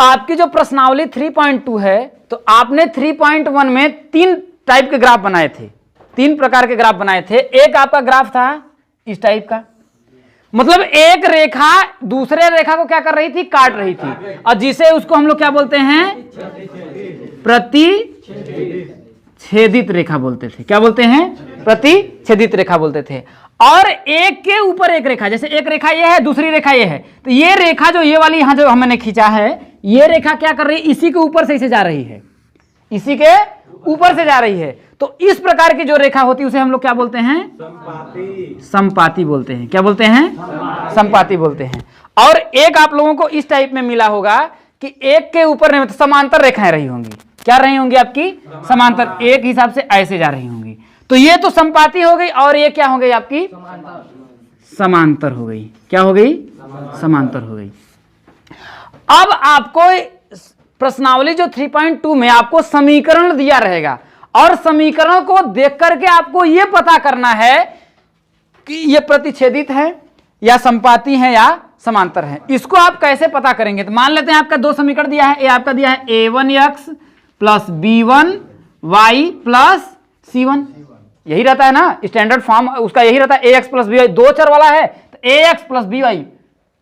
आपकी जो प्रश्नावली 3.2 है, तो आपने 3.1 में 3 टाइप के ग्राफ बनाए थे, 3 प्रकार के ग्राफ बनाए थे। एक आपका ग्राफ था इस टाइप का, मतलब एक रेखा दूसरे रेखा को क्या कर रही थी, काट रही थी, और जिसे उसको हम लोग क्या बोलते हैं, प्रतिच्छेदित रेखा बोलते थे। क्या बोलते हैं, प्रतिच्छेदित रेखा बोलते थे। और एक के ऊपर एक रेखा, जैसे एक रेखा ये है, दूसरी रेखा ये है, तो ये रेखा जो ये वाली यहां जो हमने खींचा है, ये रेखा क्या कर रही है, इसी के ऊपर से इसे जा रही है, इसी के ऊपर से जा रही है। तो इस प्रकार की जो रेखा होती है उसे हम लोग क्या बोलते हैं, समपाती बोलते हैं। क्या बोलते हैं, समपाती बोलते हैं। और एक आप लोगों को इस टाइप में मिला होगा कि एक के ऊपर नहीं, मतलब समांतर रेखाएं रही होंगी। क्या रही होंगी आपकी, समांतर, एक हिसाब से ऐसे जा रही होंगी। तो ये तो समपाती हो गई, और ये क्या हो गई आपकी, समांतर हो गई। क्या हो गई, समांतर हो गई। अब आपको प्रश्नावली जो 3.2 में आपको समीकरण दिया रहेगा, और समीकरण को देख करके आपको यह पता करना है कि यह प्रतिच्छेदित है या समपाती है या समांतर है। इसको आप कैसे पता करेंगे, तो मान लेते हैं आपका 2 समीकरण दिया है। आपका दिया है a1x plus b1y plus c1, यही रहता है ना, स्टैंडर्ड फॉर्म उसका यही रहता है, ax प्लस by, 2 चर वाला है तो ax plus by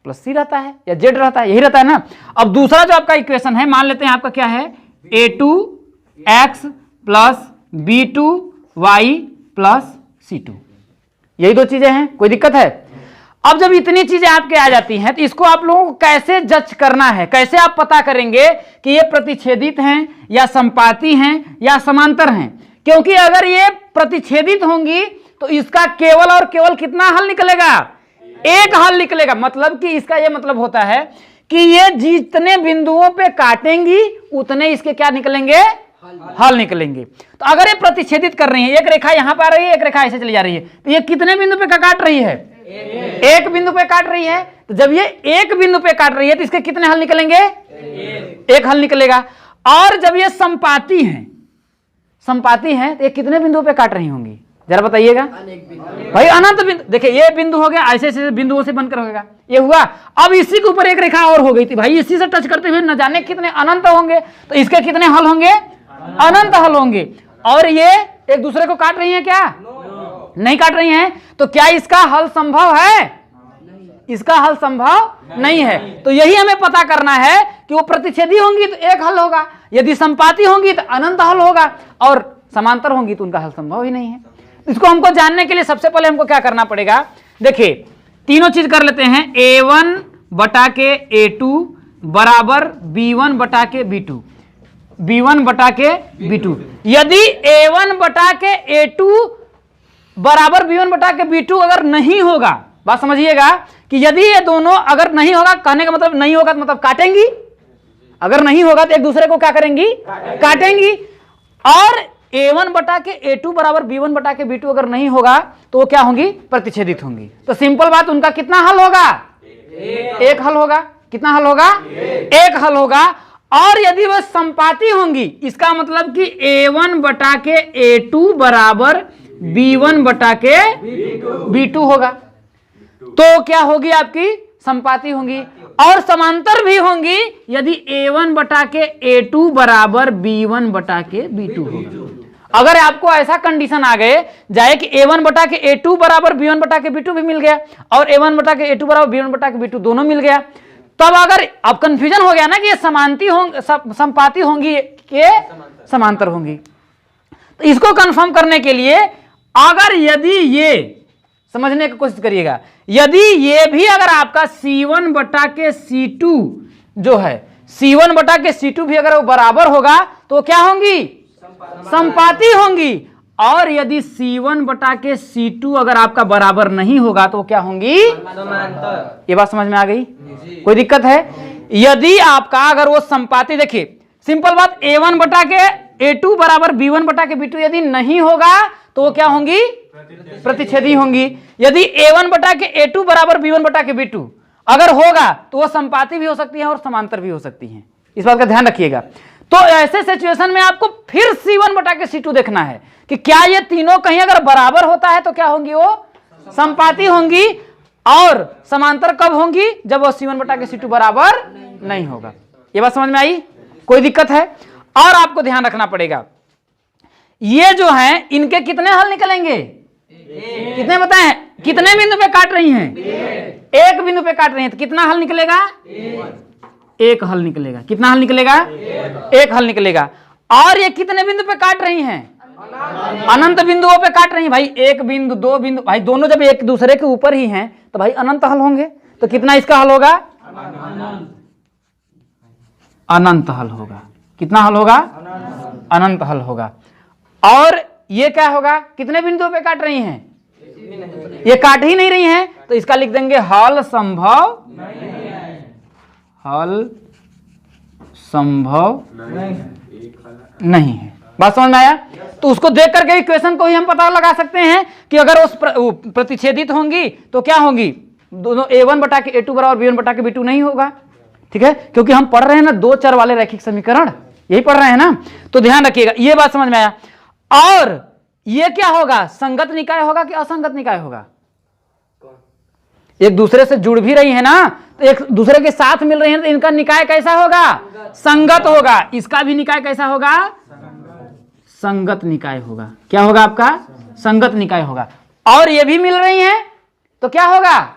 plus c रहता है या z रहता है, यही रहता है ना। अब दूसरा जो आपका इक्वेशन है, मान लेते हैं आपका क्या है, a2x plus b2y plus c2, यही 2 चीजें हैं, कोई दिक्कत है। अब जब इतनी चीजें आपके आ जाती हैं, तो इसको आप लोगों को कैसे जज करना है, कैसे आप पता करेंगे कि ये प्रतिच्छेदित हैं या समपाती हैं या समांतर हैं। क्योंकि अगर ये प्रतिच्छेदित होंगी तो इसका केवल और केवल कितना हल निकलेगा, एक हल निकलेगा। मतलब कि इसका ये मतलब होता है कि ये जितने बिंदुओं पे काटेंगी उतने इसके क्या निकलेंगे, हल निकलेंगे। तो अगर ये प्रतिच्छेदित कर रही है, एक रेखा यहां पर आ रही है, एक रेखा ऐसे चली जा रही है, तो ये कितने बिंदु पे काट रही है, एक बिंदु पे काट रही है। तो जब ये एक बिंदु पे काट रही है तो इसके कितने हल निकलेंगे, एक हल निकलेगा। और जब ये समपाती है, समपाती है तो ये कितने बिंदुओं पे काट रही होंगी, जरा बताइएगा भाई। अनंत बिंदु, देखिए ये बिंदु हो गया, ऐसे ऐसे बिंदुओं से बनकर होगा, ये हुआ। अब इसी के ऊपर एक रेखा और हो गई थी भाई, इसी से टच करते हुए न जाने कितने अनंत होंगे, तो इसके कितने हल होंगे, अनंत हल होंगे। और ये एक दूसरे को काट रही हैं क्या, नहीं काट रही हैं, तो क्या इसका हल संभव है, इसका हल संभव नहीं है। तो यही हमें पता करना है कि वो प्रतिच्छेदी होंगी तो एक हल होगा, यदि समपाती होंगी तो अनंत हल होगा, और समांतर होंगी तो उनका हल संभव ही नहीं है। इसको हमको जानने के लिए सबसे पहले हमको क्या करना पड़ेगा, देखिए तीनों चीज कर लेते हैं। a1 बटा के a2 बराबर b1 बटा के b2, b1 बटा के b2। यदि a1 बटा के a2 बराबर b1 बटा के b2 अगर नहीं होगा, बात समझिएगा कि यदि ये दोनों अगर नहीं होगा, कहने का मतलब नहीं होगा तो मतलब काटेंगी, अगर नहीं होगा तो एक दूसरे को क्या करेंगी, काटेंगी। और a1 बटा के a2 बराबर b1 बटा के b2 अगर नहीं होगा तो वो क्या होंगी, प्रतिच्छेदित होंगी। तो सिंपल बात, उनका कितना हल होगा, एक हल होगा। कितना हल होगा, एक हल होगा। और यदि वह समपाती होंगी, इसका मतलब कि a1 बटा के a2 बराबर b1 बटा के b2 होगा, तो क्या होगी आपकी, समपाती होंगी। और समांतर भी होंगी यदि a1 बटा के a2 बराबर b1 बटा के b2 होगा। अगर आपको ऐसा कंडीशन आ गए जाए कि a1 बटा के a2 बराबर b1 बटा के b2 भी मिल गया, और a1 बटा के a2 बराबर b1 बटा के b2 दोनों मिल गया, तब अगर अब कंफ्यूजन हो गया ना कि ये समांती होंगी, समपाती होंगी के समांतर होंगी, तो इसको कंफर्म करने के लिए अगर यदि ये समझने की कोशिश करिएगा, यदि ये भी अगर आपका c1 बटा के c2 जो है, c1 बटा के c2 भी अगर वो बराबर होगा तो क्या होंगी, समपाती होंगी। और यदि c1 बटा के c2 अगर आपका बराबर नहीं होगा तो क्या होंगी, ये बात समझ में आ गई, कोई दिक्कत है। यदि आपका अगर वो समपाती, देखिए सिंपल बात, a1 बटा के a2 बराबर b1 बटा के b2 यदि नहीं होगा तो वो क्या होंगी, प्रतिच्छेदी होंगी। यदि a1 बटा के a2 बराबर b1 बटा के b2 अगर होगा तो वो समपाती भी हो सकती है और समांतर भी हो सकती है, इस बात का ध्यान रखिएगा। तो ऐसे सिचुएशन में आपको फिर c1 बटा के c2 देखना है कि क्या ये तीनों कहीं अगर बराबर होता है तो क्या होंगी, वो समपाती होंगी। और समांतर कब होंगी, जब वो c1 बटा के c2 बराबर नहीं होगा। ये बात समझ में आई? कोई दिक्कत है? और आपको ध्यान रखना पड़ेगा, ये जो है इनके कितने हल निकलेंगे? कितने बताएं? कितने बिंदु पे काट रही हैं? एक बिंदु पे काट रही हैं, तो कितना हल निकलेगा? एक हल निकलेगा। कितना हल निकलेगा? एक हल निकलेगा। और ये कितने बिंदु पे काट रही हैं? अनंत बिंदुओं पे काट रही हैं भाई। एक बिंदु, दो बिंदु, भाई दोनों जब एक दूसरे के ऊपर ही हैं तो भाई अनंत हल होंगे। तो कितना इसका हल होगा? अनंत हल होगा। कितना हल होगा? अनंत हल होगा। और ये क्या होगा? कितने बिंदुओं पे काट रही हैं? ये काट ही नहीं रही हैं, तो इसका लिख देंगे हल संभव नहीं है। बात समझ में आया? तो उसको देख करके इक्वेशन को ही हम पता लगा सकते हैं कि अगर उस प्रतिच्छेदित होंगी तो क्या होंगी? दोनों a1 बटा के a2 बराबर b1 बटा के b2 नहीं होगा। ठीक है, क्योंकि हम पढ़ रहे हैं ना दो चर वाले रैखिक समीकरण, यही पढ़ रहे हैं ना। तो ध्यान रखिएगा, ये बात समझ में आया। और ये क्या होगा? संगत निकाय होगा कि असंगत निकाय होगा? एक दूसरे से जुड़ भी रही है ना, तो एक दूसरे के साथ मिल रही है, तो इनका निकाय कैसा होगा? संगत होगा। इसका भी निकाय कैसा होगा? संगत निकाय होगा। क्या होगा आपका? संगत निकाय होगा। और ये भी मिल रही हैं तो क्या होगा?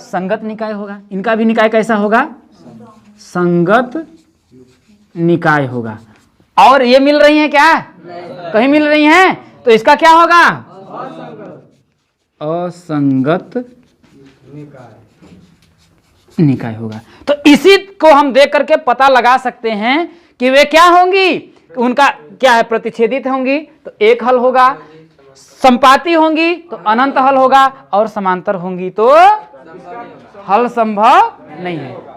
संगत निकाय होगा। इनका भी निकाय कैसा होगा? संगत निकाय होगा। और ये मिल रही हैं क्या? कहीं मिल रही हैं, तो इसका क्या होगा? असंगत निकाय होगा। तो इसी को हम देख करके पता लगा सकते हैं कि वे क्या होंगी, उनका क्या है? प्रतिच्छेदित होंगी तो एक हल होगा, संपाती होंगी तो अनंत हल होगा, और समांतर होंगी तो हल संभव नहीं है।